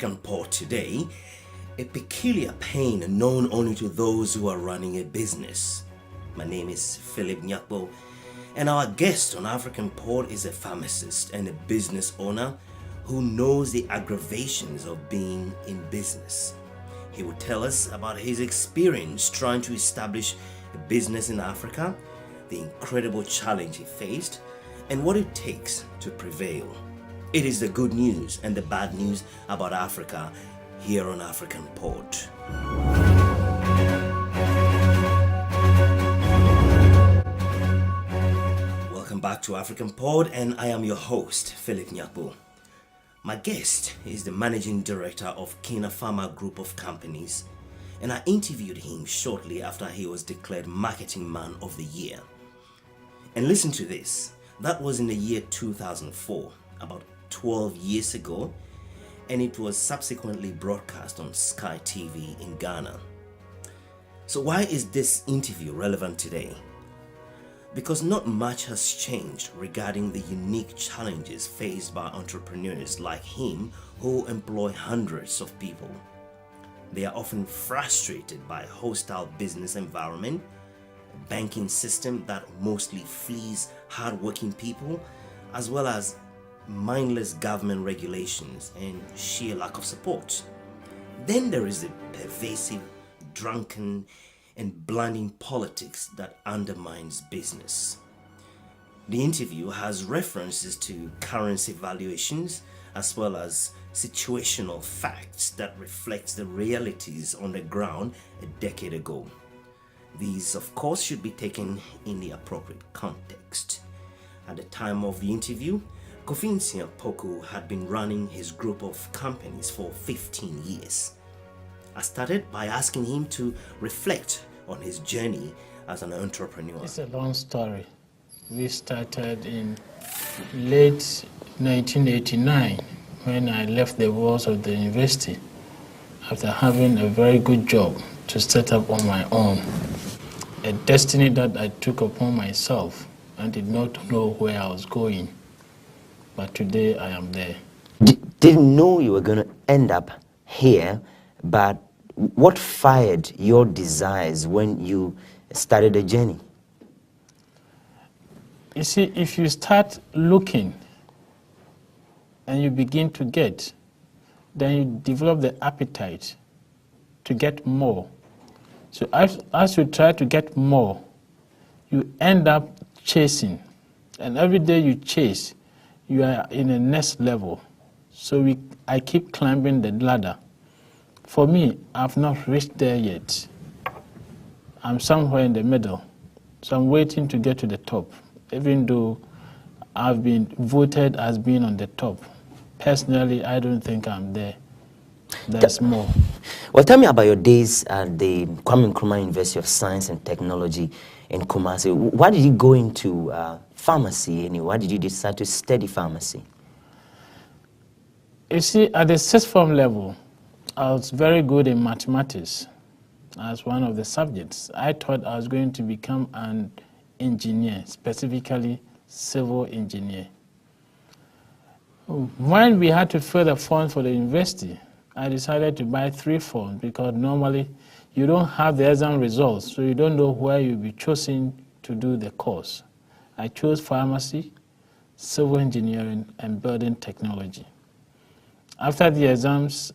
AfricanPod today, a peculiar pain known only to those who are running a business. My name is Phillip Nyakpo, and our guest on AfricanPod is a pharmacist and a business owner who knows the aggravations of being in business. He will tell us about his experience trying to establish a business in Africa, the incredible challenge he faced, and what it takes to prevail. It is the good news and the bad news about Africa here on AfricanPod. Welcome back to AfricanPod, and I am your host, Phillip Nyakpo. My guest is the managing director of Kina Pharma Group of Companies, and I interviewed him shortly after he was declared Marketing Man of the Year. And listen to this, that was in the year 2004, about 12 years ago, and it was subsequently broadcast on Sky TV in Ghana. So why is this interview relevant today? Because not much has changed regarding the unique challenges faced by entrepreneurs like him who employ hundreds of people. They are often frustrated by a hostile business environment, a banking system that mostly flees hardworking people, as well as mindless government regulations and sheer lack of support. Then there is the pervasive, drunken, and blinding politics that undermines business. The interview has references to currency valuations as well as situational facts that reflect the realities on the ground a decade ago. These, of course, should be taken in the appropriate context. At the time of the interview, Kofi Poku had been running his group of companies for 15 years. I started by asking him to reflect on his journey as an entrepreneur. It's a long story. We started in late 1989 when I left the walls of the university after having a very good job to set up on my own. A destiny that I took upon myself and did not know where I was going. But today I am there. Didn't know you were going to end up here, but what fired your desires when you started the journey? You see, if you start looking and you begin to get, then you develop the appetite to get more. So as you try to get more, you end up chasing. And every day you chase, you are in the next level. So I keep climbing the ladder. For me, I've not reached there yet. I'm somewhere in the middle. So I'm waiting to get to the top, even though I've been voted as being on the top. Personally, I don't think I'm there. There's more. Well, tell me about your days at the Kwame Nkrumah University of Science and Technology in Kumasi. Why did you go into pharmacy anyway? Why did you decide to study pharmacy? You see, at the sixth form level, I was very good in mathematics as one of the subjects. I thought I was going to become an engineer, specifically civil engineer. When we had to fill the form for the university, I decided to buy 3 forms because normally you don't have the exam results, so you don't know where you'll be chosen to do the course. I chose pharmacy, civil engineering, and building technology. After the exams,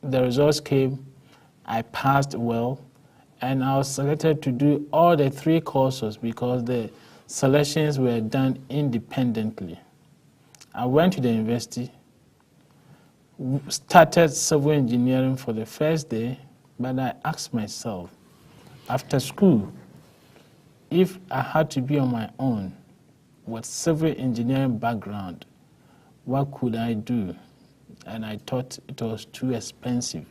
the results came, I passed well, and I was selected to do all the 3 courses because the selections were done independently. I went to the university, started civil engineering for the first day, but I asked myself, after school, if I had to be on my own with civil engineering background, what could I do? And I thought it was too expensive.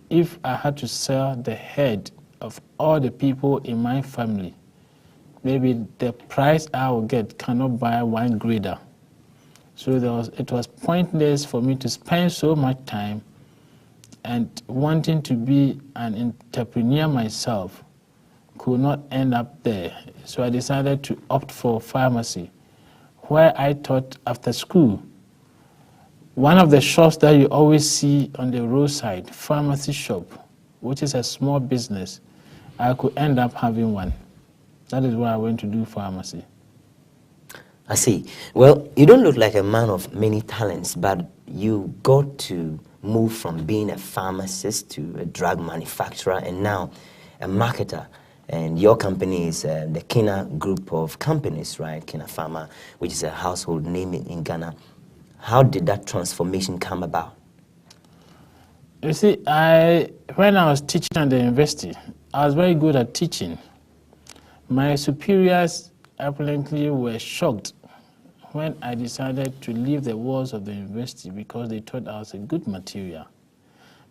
If I had to sell the head of all the people in my family, maybe the price I would get cannot buy 1 grader. So it was pointless for me to spend so much time and wanting to be an entrepreneur myself could not end up there. So I decided to opt for pharmacy, where I thought after school One of the shops that you always see on the roadside, pharmacy shop, which is a small business, I could end up having one. That is why I went to do pharmacy. I see. Well, you don't look like a man of many talents, but you got to move from being a pharmacist to a drug manufacturer and now a marketer. And your company is the Kina group of companies, right? Kina Pharma, which is a household name in Ghana. How did that transformation come about? You see, when I was teaching at the university, I was very good at teaching. My superiors apparently were shocked when I decided to leave the walls of the university because they thought I was a good material.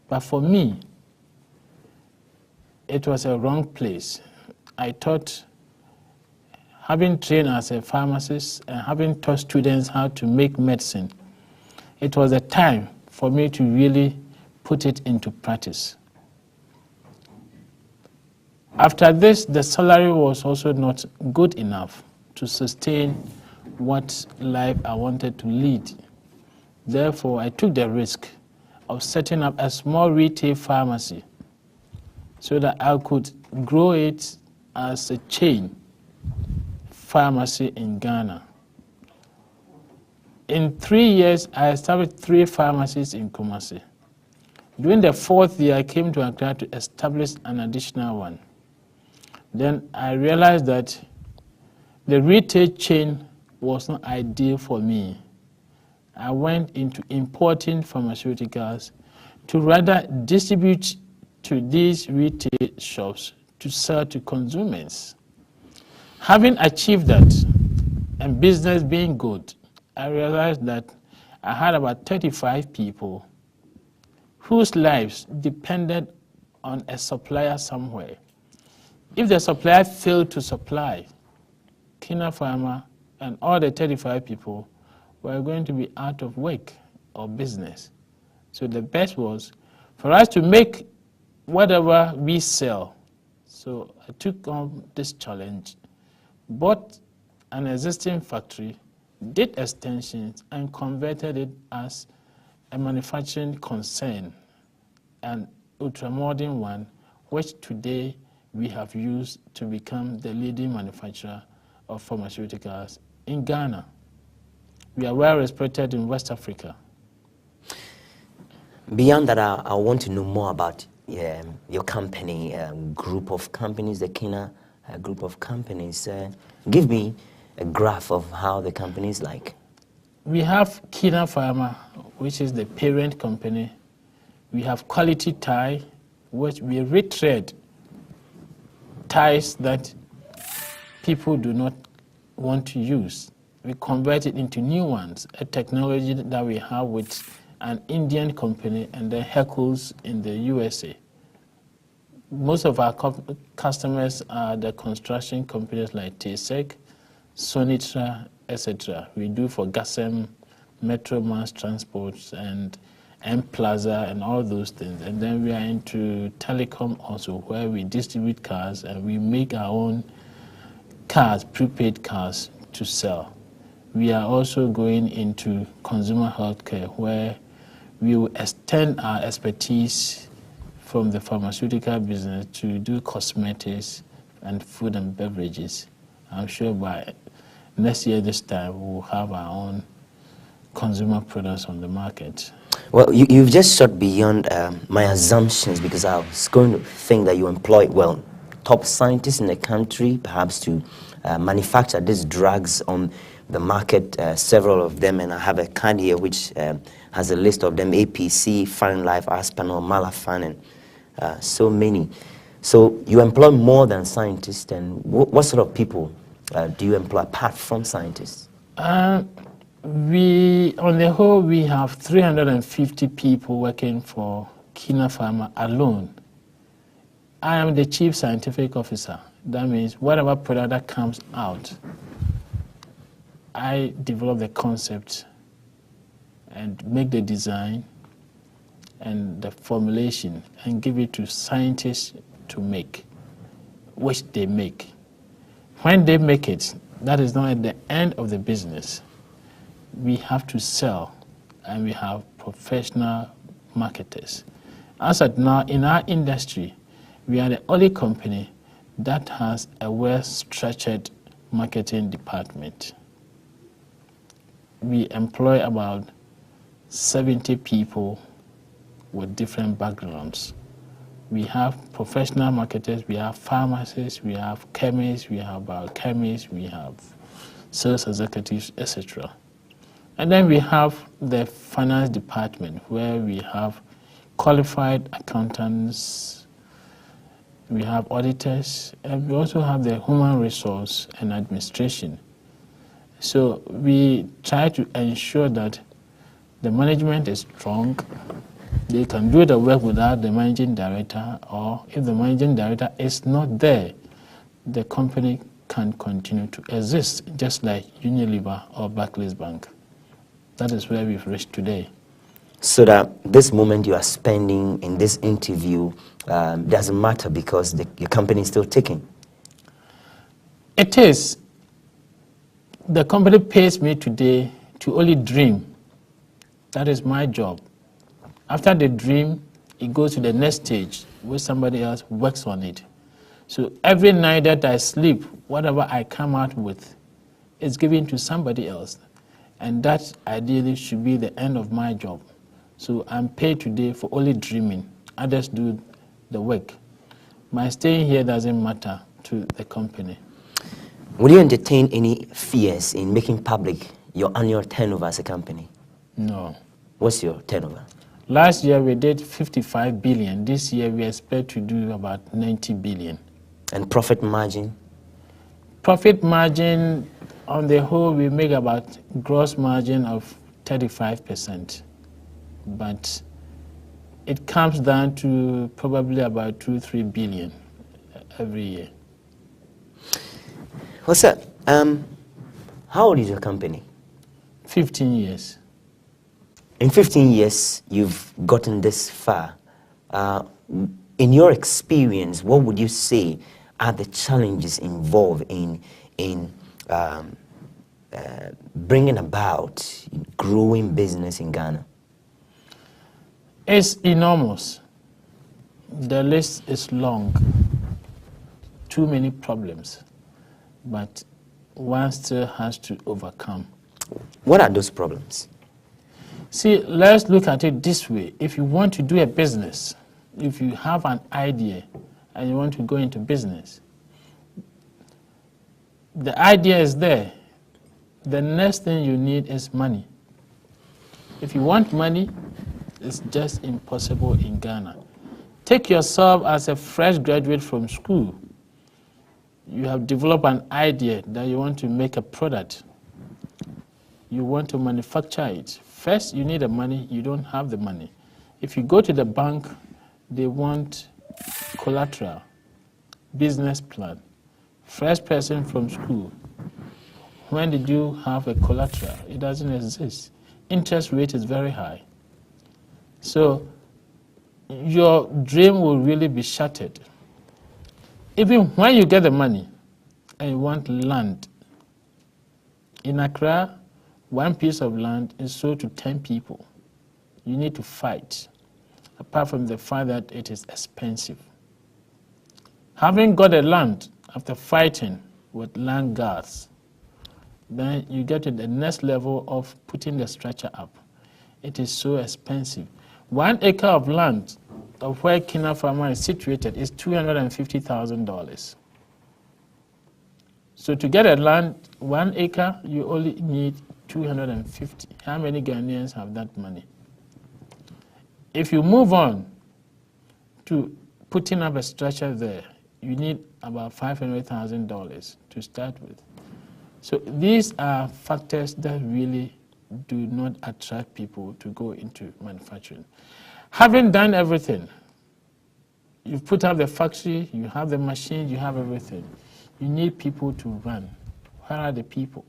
But for me, it was a wrong place. I thought, having trained as a pharmacist and having taught students how to make medicine, it was a time for me to really put it into practice. After this, the salary was also not good enough to sustain what life I wanted to lead. Therefore, I took the risk of setting up a small retail pharmacy so that I could grow it as a chain pharmacy in Ghana. In 3 years, I established 3 pharmacies in Kumasi. During the 4th year, I came to Accra to establish an additional one. Then I realized that the retail chain was not ideal for me. I went into importing pharmaceuticals to rather distribute to these retail shops to sell to consumers. Having achieved that, and business being good, I realized that I had about 35 people whose lives depended on a supplier somewhere. If the supplier failed to supply, Kina Pharma and all the 35 people were going to be out of work or business. So the best was for us to make whatever we sell. So I took on this challenge, bought an existing factory, did extensions, and converted it as a manufacturing concern, an ultramodern one, which today we have used to become the leading manufacturer of pharmaceuticals in Ghana. We are well respected in West Africa. Beyond that, I want to know more about your company, group of companies, the Kina group of companies. Give me a graph of how the company is like. We have Kina Pharma, which is the parent company. We have Quality Tie, which we retread ties that people do not want to use. We convert it into new ones, a technology that we have with an Indian company and then Heckles in the USA. Most of our customers are the construction companies like TSEC, Sonitra, etc. We do for Gasem, Metro Mass Transports, and M Plaza, and all those things. And then we are into telecom also, where we distribute cars and we make our own cars, prepaid cars, to sell. We are also going into consumer healthcare, where we will extend our expertise from the pharmaceutical business to do cosmetics and food and beverages. I'm sure by next year this time we'll have our own consumer products on the market. Well, you've just shot beyond my assumptions, because I was going to think that you employ, well, top scientists in the country, perhaps to manufacture these drugs on the market, several of them, and I have a card here which has a list of them: APC, Fine Life, Aspinall, Malafan, and so many. So you employ more than scientists, and what sort of people do you employ apart from scientists? We, on the whole, we have 350 people working for Kina Pharma alone. I am the chief scientific officer. That means whatever product that comes out, I develop the concept and make the design and the formulation and give it to scientists to make, which they make. When they make it, that is not at the end of the business. We have to sell and we have professional marketers. As at now, in our industry, we are the only company that has a well-structured marketing department. We employ about 70 people with different backgrounds. We have professional marketers, we have pharmacists, we have chemists, we have biochemists, we have sales executives, etc. And then we have the finance department, where we have qualified accountants, we have auditors, and we also have the human resource and administration. So we try to ensure that the management is strong. They can do the work without the managing director, or if the managing director is not there, the company can continue to exist, just like Unilever or Barclays Bank. That is where we've reached today. So that this moment you are spending in this interview doesn't matter because your company is still ticking? It is. The company pays me today to only dream. That is my job. After the dream, it goes to the next stage where somebody else works on it. So every night that I sleep, whatever I come out with is given to somebody else. And that ideally should be the end of my job. So I'm paid today for only dreaming. Others do the work. My staying here doesn't matter to the company. Would you entertain any fears in making public your annual turnover as a company? No. What's your turnover? Last year we did 55 billion. This year we expect to do about 90 billion. And profit margin? Profit margin, on the whole, we make about gross margin of 35%. But it comes down to probably about 2-3 billion every year. What's that? How old is your company? 15 years. In 15 years, you've gotten this far. In your experience, what would you say are the challenges involved in bringing about growing business in Ghana? It's enormous. The list is long. Too many problems. But one still has to overcome. What are those problems? See, let's look at it this way. If you want to do a business, if you have an idea and you want to go into business, the idea is there. The next thing you need is money. If you want money, it's just impossible in Ghana. Take yourself as a fresh graduate from school. You have developed an idea that you want to make a product. You want to manufacture it. First, you need the money. You don't have the money. If you go to the bank, they want collateral, business plan. First person from school. When did you have a collateral? It doesn't exist. Interest rate is very high. So your dream will really be shattered. Even when you get the money and you want land, in Accra, one piece of land is sold to 10 people. You need to fight, apart from the fact that it is expensive. Having got a land after fighting with land guards, then you get to the next level of putting the structure up. It is so expensive. 1 acre of land of where Kina Farmer is situated is $250,000. So to get a land, 1 acre, you only need 250. How many Ghanaians have that money? If you move on to putting up a structure there, you need about $500,000 to start with. So these are factors that really do not attract people to go into manufacturing. Having done everything, you've put up the factory, you have the machines, you have everything. You need people to run. Where are the people?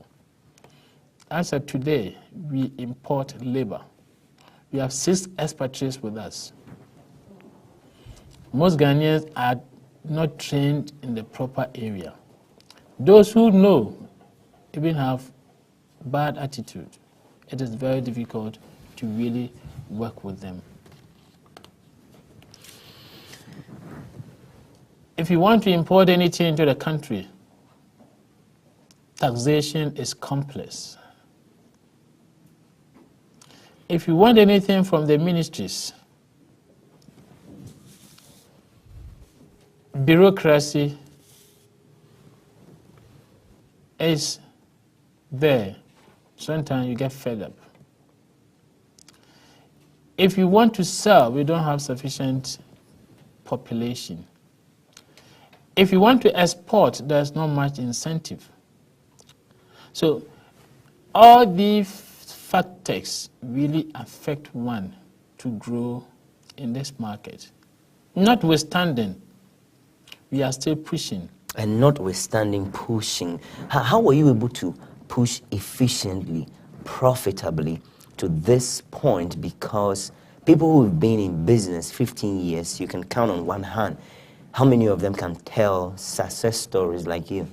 As of today, we import labor. We have 6 expatriates with us. Most Ghanaians are not trained in the proper area. Those who know even have bad attitude. It is very difficult to really work with them. If you want to import anything into the country, taxation is complex. If you want anything from the ministries, bureaucracy is there. Sometimes you get fed up. If you want to sell, we don't have sufficient population. If you want to export, there's not much incentive. So all these factors really affect one to grow in this market. Notwithstanding, we are still pushing. And notwithstanding pushing, how were you able to push efficiently, profitably to this point? Because people who've been in business 15 years, you can count on one hand. How many of them can tell success stories like you?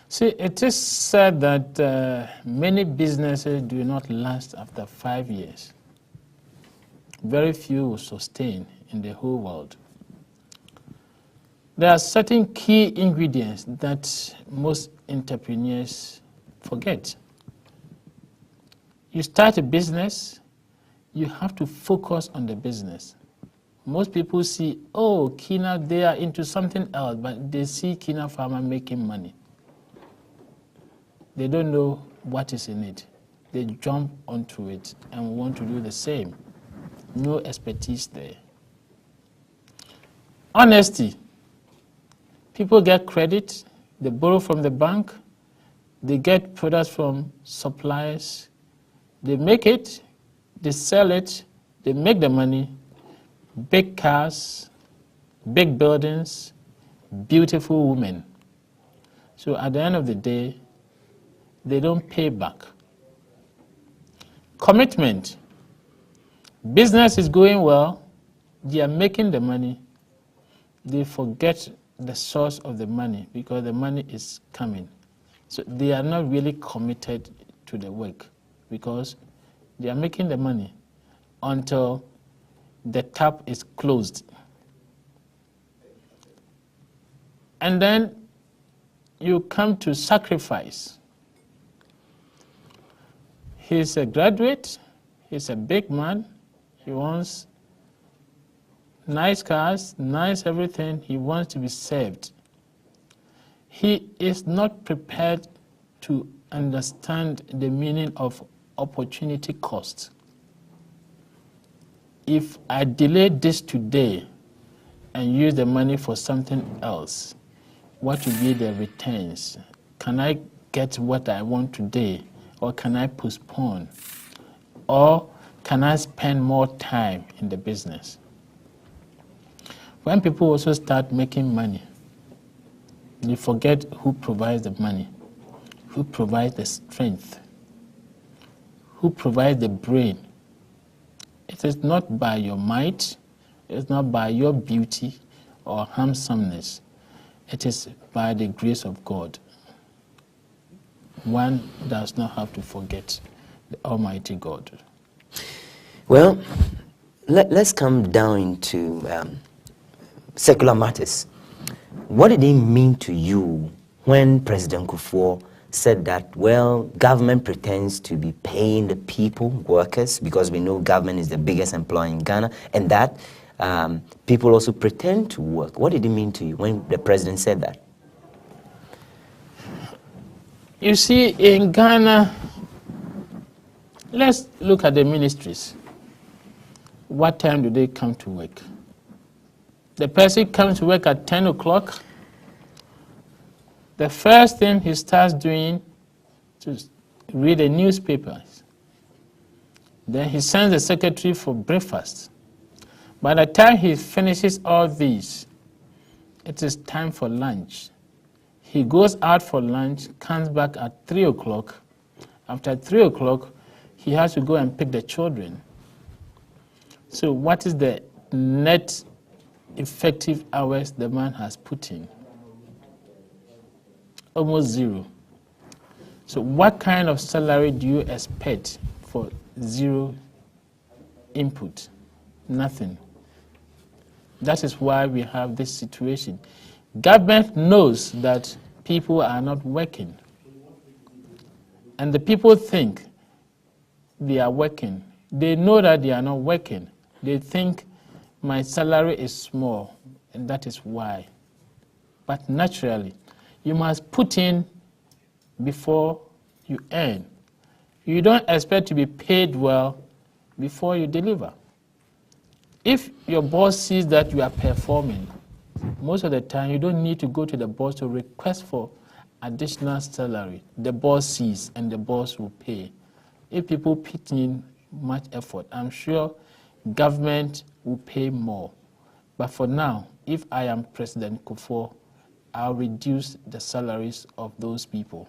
See, it is said that many businesses do not last after 5 years. Very few will sustain in the whole world. There are certain key ingredients that most entrepreneurs forget. You start a business, you have to focus on the business. Most people see, oh, Kina, they are into something else, but they see Kina Pharma making money. They don't know what is in it. They jump onto it and want to do the same. No expertise there. Honesty. People get credit, they borrow from the bank, they get products from suppliers, they make it, they sell it, they make the money, big cars, big buildings, beautiful women. So at the end of the day, they don't pay back. Commitment. Business is going well, they are making the money, they forget the source of the money because the money is coming. So they are not really committed to the work because they are making the money until the tap is closed. And then you come to sacrifice. He's a graduate, he's a big man, he wants nice cars, nice everything, he wants to be saved. He is not prepared to understand the meaning of opportunity cost. If I delay this today and use the money for something else, what will be the returns? Can I get what I want today, or can I postpone? Or can I spend more time in the business? When people also start making money, you forget who provides the money, who provides the strength, who provides the brain. It is not by your might, it's not by your beauty or handsomeness. It is by the grace of God. One does not have to forget the Almighty God. Well, let's come down into secular matters. What did it mean to you when President Kufuor said that, well, government pretends to be paying the people, workers, because we know government is the biggest employer in Ghana, and that people also pretend to work? What did it mean to you when the president said that? You see, in Ghana, let's look at the ministries. What time do they come to work? The person comes to work at 10 o'clock. The first thing he starts doing is to read the newspapers. Then he sends the secretary for breakfast. By the time he finishes all these, it is time for lunch. He goes out for lunch, comes back at 3 o'clock. After 3 o'clock, he has to go and pick the children. So what is the net effective hours the man has put in? Almost zero. So what kind of salary do you expect for 0 input, nothing. That is why we have this situation. Government knows that people are not working, and the people think they are working. They know that they are not working. They think my salary is small, and that is why. But naturally, you must put in before you earn. You don't expect to be paid well before you deliver. If your boss sees that you are performing, most of the time you don't need to go to the boss to request for additional salary. The boss sees and the boss will pay. If people put in much effort, I'm sure government will pay more. But for now, if I am President Kufuor, I'll reduce the salaries of those people.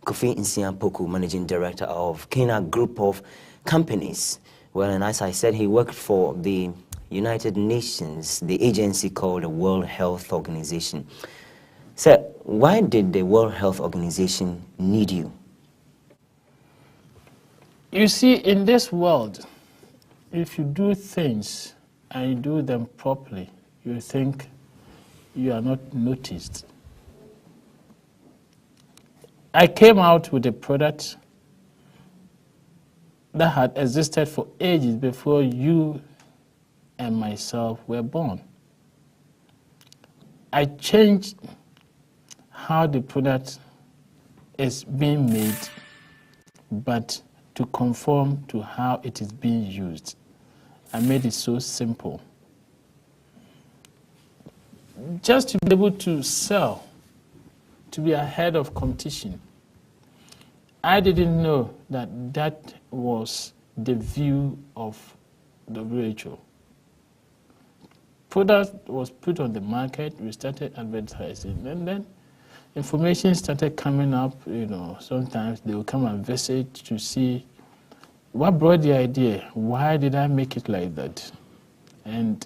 Kofi Nsiampoku, Managing Director of Kena Group of Companies. Well, and as I said, he worked for the United Nations, the agency called the World Health Organization. So, why did the World Health Organization need you? You see, in this world, if you do things and you do them properly, you think you are not noticed. I came out with a product that had existed for ages before you and myself were born. I changed how the product is being made, but to conform to how it is being used. I made it so simple. Just to be able to sell, to be ahead of competition. I didn't know that that was the view of WHO. Product was put on the market, we started advertising, and then information started coming up. Sometimes they will come and visit to see what brought the idea, why did I make it like that? And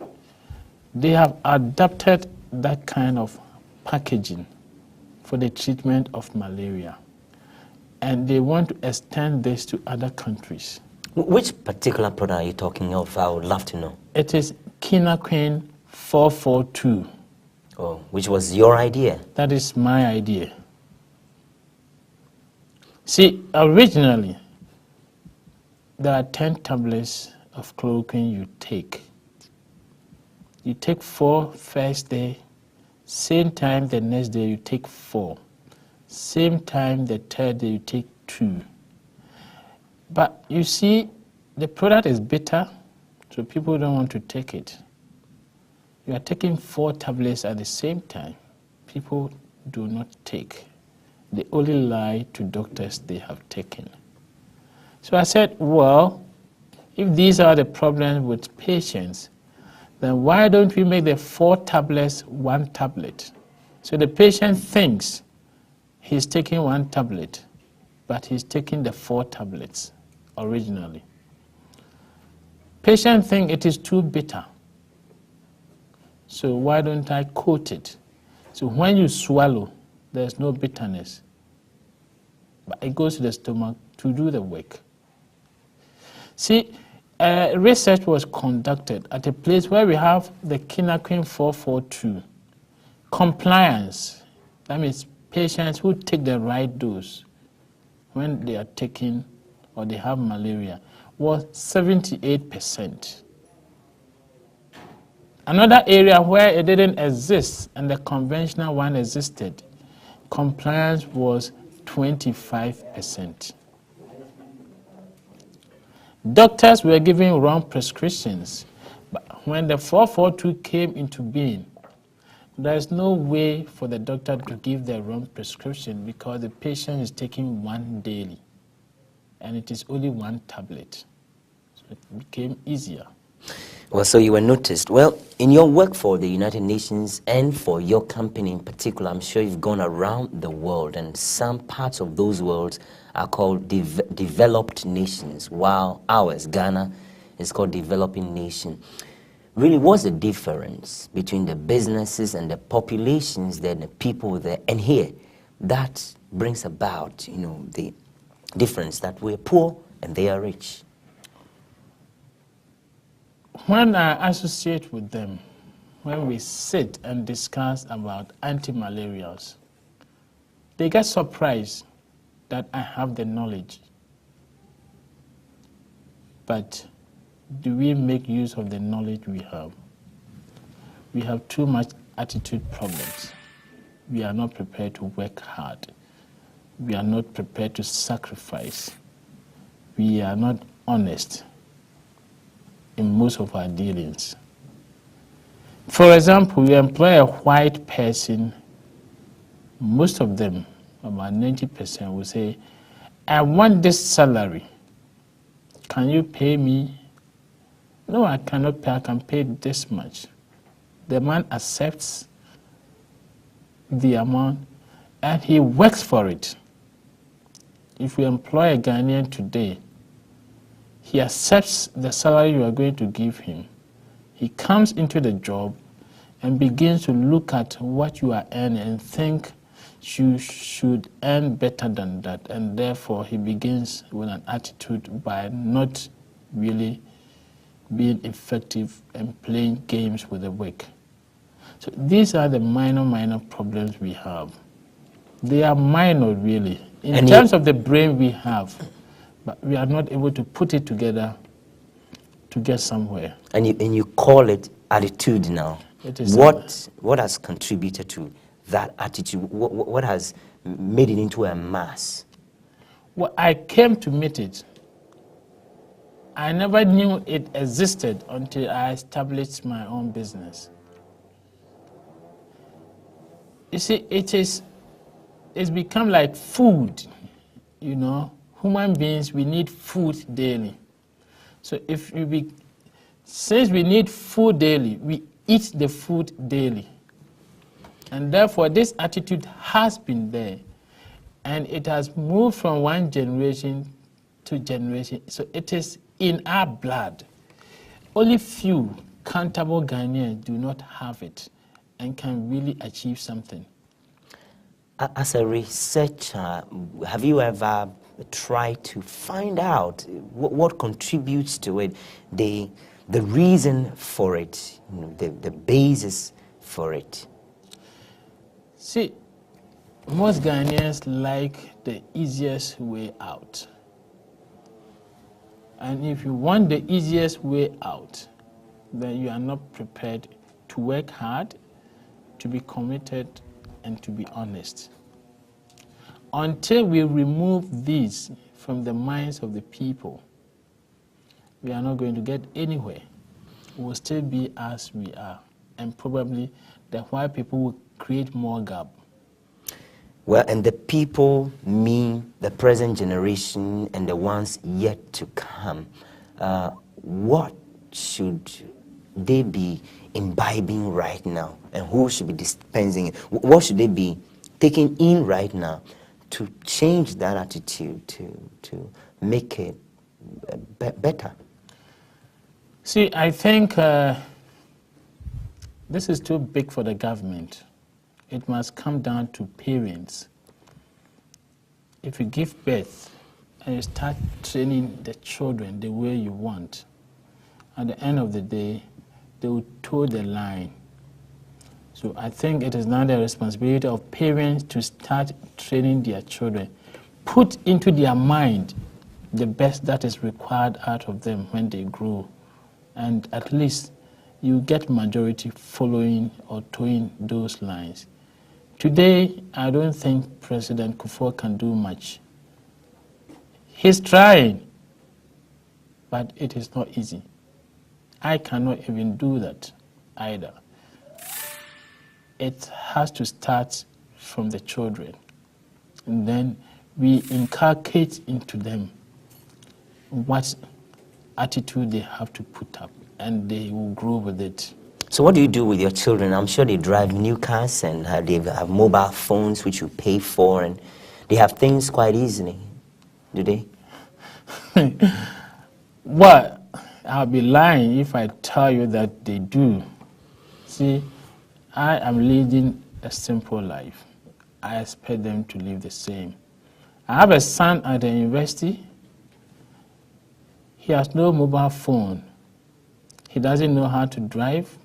they have adapted that kind of packaging for the treatment of malaria. And they want to extend this to other countries. Which particular product are you talking of? I would love to know. It is Quinaquine 442. Oh, which was your idea? That is my idea. See, originally, there are 10 tablets of chloroquine you take. You take 4 first day, same time the next day you take 4. Same time the third day you take 2. But you see, the product is bitter, so people don't want to take it. You are taking 4 tablets at the same time. People do not take. They only lie to doctors they have taken. So I said, well, if these are the problems with patients, then why don't we make the 4 tablets 1 tablet? So the patient thinks he's taking 1 tablet, but he's taking the 4 tablets originally. Patients think it is too bitter. So why don't I coat it? So when you swallow, there's no bitterness. But it goes to the stomach to do the work. See, research was conducted at a place where we have the Quinaquine 442. Compliance, that means patients who take the right dose when they are taking or they have malaria, was 78%. Another area where it didn't exist and the conventional one existed, compliance was 25%. Doctors were giving wrong prescriptions, but when the 442 came into being, there is no way for the doctor to give the wrong prescription because the patient is taking 1 daily, and it is only 1 tablet. So it became easier. Well, so you were noticed. Well, in your work for the United Nations and for your company in particular, I'm sure you've gone around the world, and some parts of those worlds are called developed nations, while ours, Ghana, is called developing nation. Really, what's the difference between the businesses and the populations there, the people there, and here? That brings about, the difference that we're poor and they are rich. when I associate with them, when we sit and discuss about anti-malarials, they get surprised that I have the knowledge. But do we make use of the knowledge we have? We have too much attitude problems. We are not prepared to work hard. We are not prepared to sacrifice. We are not honest in most of our dealings. For example, we employ a white person. Most of them, about 90%, will say, I want this salary. Can you pay me? No, I cannot pay. I can pay this much. The man accepts the amount and he works for it. If we employ a Ghanaian today, he accepts the salary you are going to give him. He comes into the job and begins to look at what you are earning and think you should earn better than that. And therefore, he begins with an attitude by not really being effective and playing games with the work. So these are the minor problems we have. They are minor, really, in terms of the brain we have, but we are not able to put it together to get somewhere. And you call it attitude now. It is what has contributed to that attitude? What has made it into a mass? Well, I came to meet it. I never knew it existed until I established my own business. You see, it's become like food, you know. Human beings, we need food daily. So since we need food daily, we eat the food daily. And therefore, this attitude has been there. And it has moved from one generation to generation. So it is in our blood. Only few countable Ghanaians do not have it and can really achieve something. As a researcher, have you ever tried to find out what contributes to it, the reason for it, you know, the basis for it? See, most Ghanaians like the easiest way out. And if you want the easiest way out, then you are not prepared to work hard, to be committed, and to be honest. Until we remove these from the minds of the people, we are not going to get anywhere. We will still be as we are. And probably the white people will create more gap. Well, and the people mean the present generation and the ones yet to come. What should they be imbibing right now? And who should be dispensing it? What should they be taking in right now to change that attitude, to make it better? See, I think this is too big for the government. It must come down to parents. If you give birth and you start training the children the way you want, at the end of the day, they will toe the line. So I think it is now the responsibility of parents to start training their children, put into their mind the best that is required out of them when they grow, and at least you get majority following or towing those lines. Today, I don't think President Kufuor can do much. He's trying, but it is not easy. I cannot even do that either. It has to start from the children. And then we inculcate into them what attitude they have to put up, and they will grow with it. So what do you do with your children? I'm sure they drive new cars and they have mobile phones which you pay for, and they have things quite easily. Do they? Well, I'll be lying if I tell you that they do. See, I am leading a simple life. I expect them to live the same. I have a son at the university. He has no mobile phone. He doesn't know how to drive.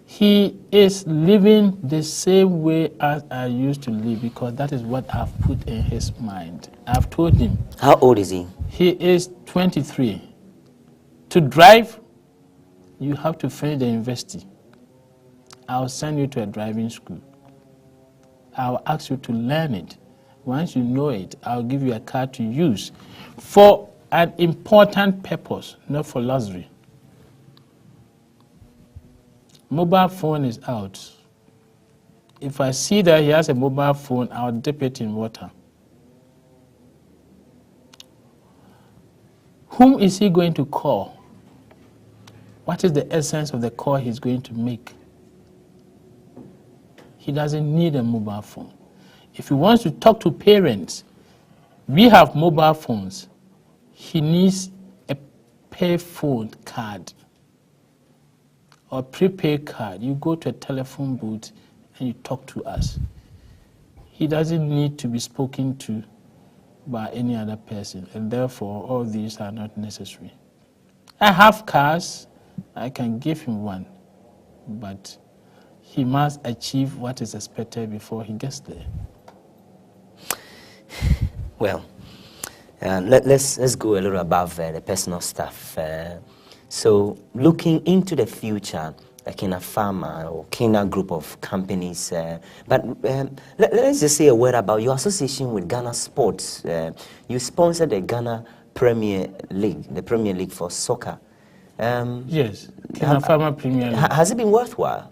He is living the same way as I used to live because that is what I've put in his mind. I've told him. How old is he? He is 23. To drive, you have to finish the university. I'll send you to a driving school. I'll ask you to learn it. Once you know it, I'll give you a car to use for an important purpose, not for luxury. Mobile phone is out. If I see that he has a mobile phone, I'll dip it in water. Whom is he going to call? What is the essence of the call he's going to make? He doesn't need a mobile phone. If he wants to talk to parents, we have mobile phones. He needs a pay phone card or prepaid card. You go to a telephone booth and you talk to us. He doesn't need to be spoken to by any other person, and therefore all these are not necessary. I have cars, I can give him one, but he must achieve what is expected before he gets there. Well, let's go a little above the personal stuff. So looking into the future, like in a pharma or Kenya group of companies, let's just say a word about your association with Ghana Sports. You sponsored the Ghana Premier League, the Premier League for soccer. Yes, Kenya Pharma Premier League. Has it been worthwhile?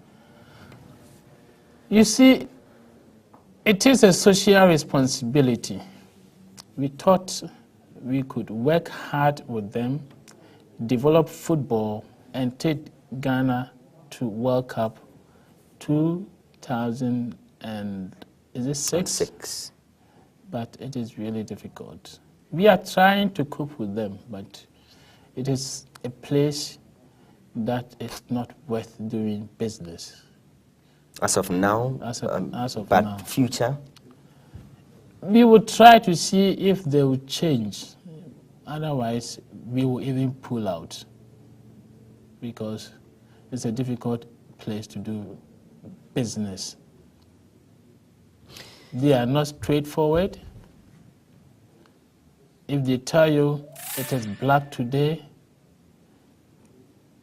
You see, it is a social responsibility. We thought we could work hard with them, develop football, and take Ghana to World Cup 2006? But it is really difficult. We are trying to cope with them, but it is a place that is not worth doing business. As of now? As of but now. Future? We will try to see if they will change. Otherwise, we will even pull out because it's a difficult place to do business. They are not straightforward. If they tell you it is black today,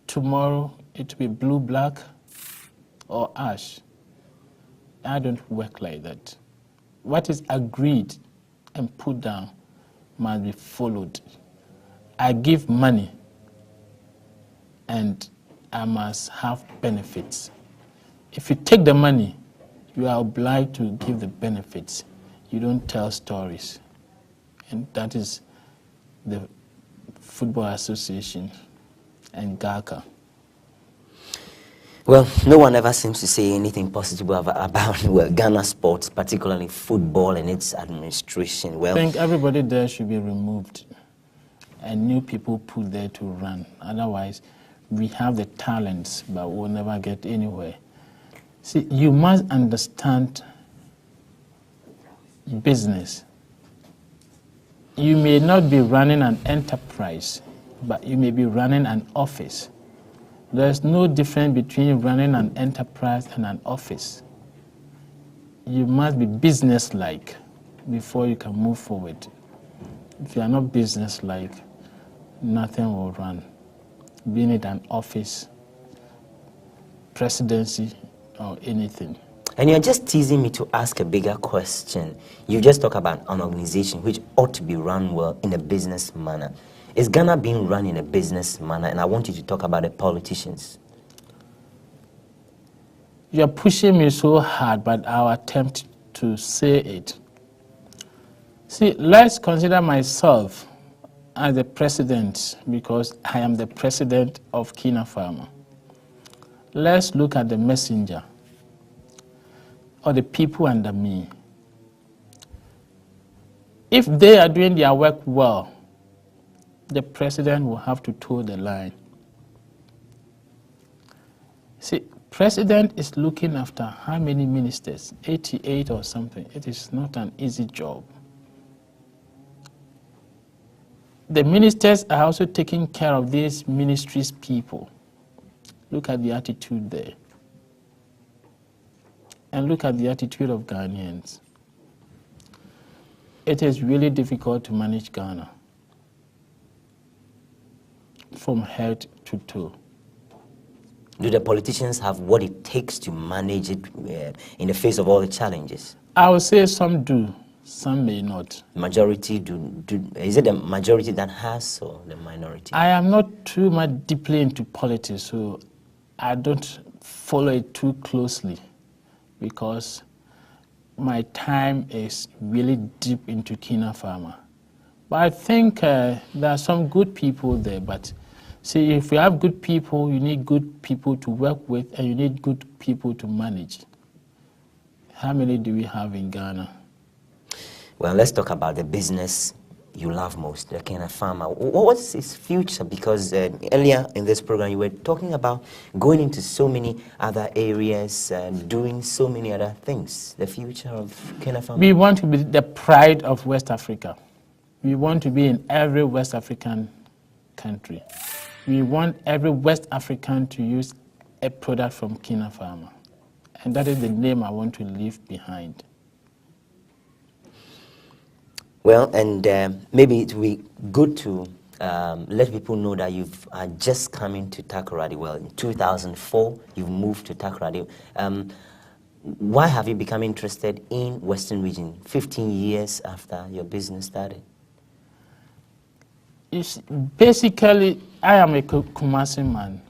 tomorrow it will be blue, black, or ash. I don't work like that. What is agreed and put down must be followed. I give money and I must have benefits. If you take the money, you are obliged to give the benefits. You don't tell stories. And that is the Football Association and GACA. Well, no one ever seems to say anything positive about Ghana sports, particularly football and its administration. Well, I think everybody there should be removed and new people put there to run. Otherwise, we have the talents, but we'll never get anywhere. See, you must understand business. You may not be running an enterprise, but you may be running an office. There's no difference between running an enterprise and an office. You must be business-like before you can move forward. If you are not business-like, nothing will run. Being it an office, presidency, or anything. And you're just teasing me to ask a bigger question. You just talk about an organization which ought to be run well in a business manner. Is Ghana being run in a business manner? And I want you to talk about the politicians. You're pushing me so hard, but I'll attempt to say it. See, let's consider myself as the president because I am the president of Kenya Pharma. Let's look at the messenger or the people under me. If they are doing their work well, the president will have to toe the line. See, president is looking after how many ministers? 88 or something. It is not an easy job. The ministers are also taking care of these ministries' people. Look at the attitude there. And look at the attitude of Ghanaians. It is really difficult to manage Ghana from head to toe. Do the politicians have what it takes to manage it in the face of all the challenges? I would say some do, some may not. Majority is it the majority that has or the minority? I am not too much deeply into politics, so I don't follow it too closely because my time is really deep into Kina Pharma. But I think there are some good people there, but see, if you have good people, you need good people to work with and you need good people to manage. How many do we have in Ghana? Well, let's talk about the business you love most, the Kina Pharma. What's its future? Because earlier in this program, you were talking about going into so many other areas and doing so many other things. The future of Kina Pharma? We want to be the pride of West Africa. We want to be in every West African country. We want every West African to use a product from Kina Pharma. And that is the name I want to leave behind. Well, and maybe it will be good to let people know that you've just come into Takoradi. Well, in 2004, you've moved to Takoradi. Why have you become interested in Western region 15 years after your business started? Basically, I am a Kumasi man.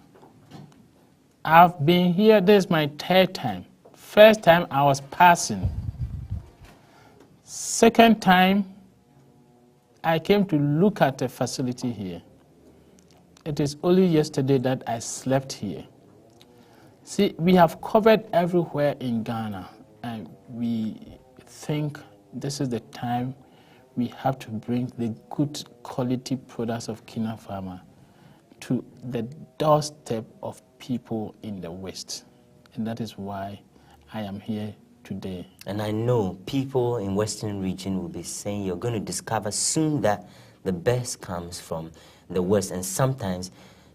I've been here, this is my third time. First time I was passing. Second time, I came to look at the facility here. It is only yesterday that I slept here. See, we have covered everywhere in Ghana, and we think this is the time we have to bring the good quality products of Kina Pharma to the doorstep of people in the West. And that is why I am here today. And I know people in Western region will be saying you're going to discover soon that the best comes from the West, and sometimes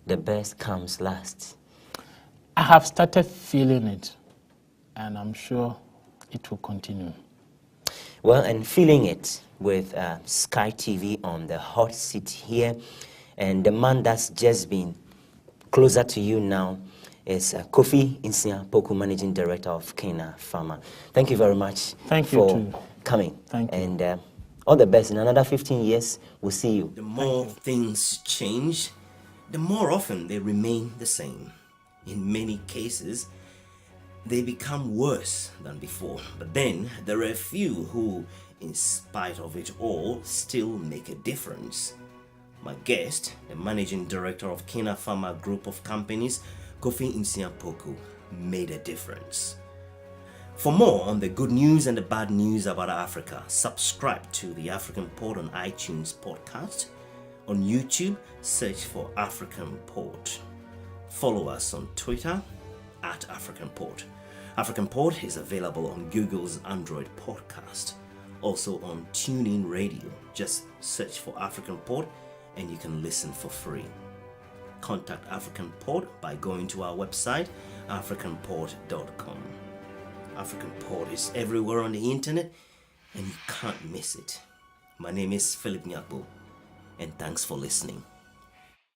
the best comes last. I have started feeling it, and I'm sure it will continue. Well, and feeling it with Sky TV on the hot seat here, and the man that's just been closer to you now is Kofi Nyakpo, Managing Director of Kina Pharma. Thank you very much for coming. Thank you. And all the best. In another 15 years, we'll see you. The more things change, the more often they remain the same. In many cases, they become worse than before. But then there are a few who, in spite of it all, still make a difference. My guest, the Managing Director of Kina Pharma Group of Companies, Kofi Nyakpo, made a difference. For more on the good news and the bad news about Africa, subscribe to the AfricanPod on iTunes podcast. On YouTube, search for AfricanPod. Follow us on Twitter at AfricanPod. AfricanPod is available on Google's Android podcast. Also on TuneIn Radio. Just search for AfricanPod and you can listen for free. Contact AfricanPod by going to our website, africanpod.com. AfricanPod is everywhere on the internet and you can't miss it. My name is Phillip Nyakpo and thanks for listening.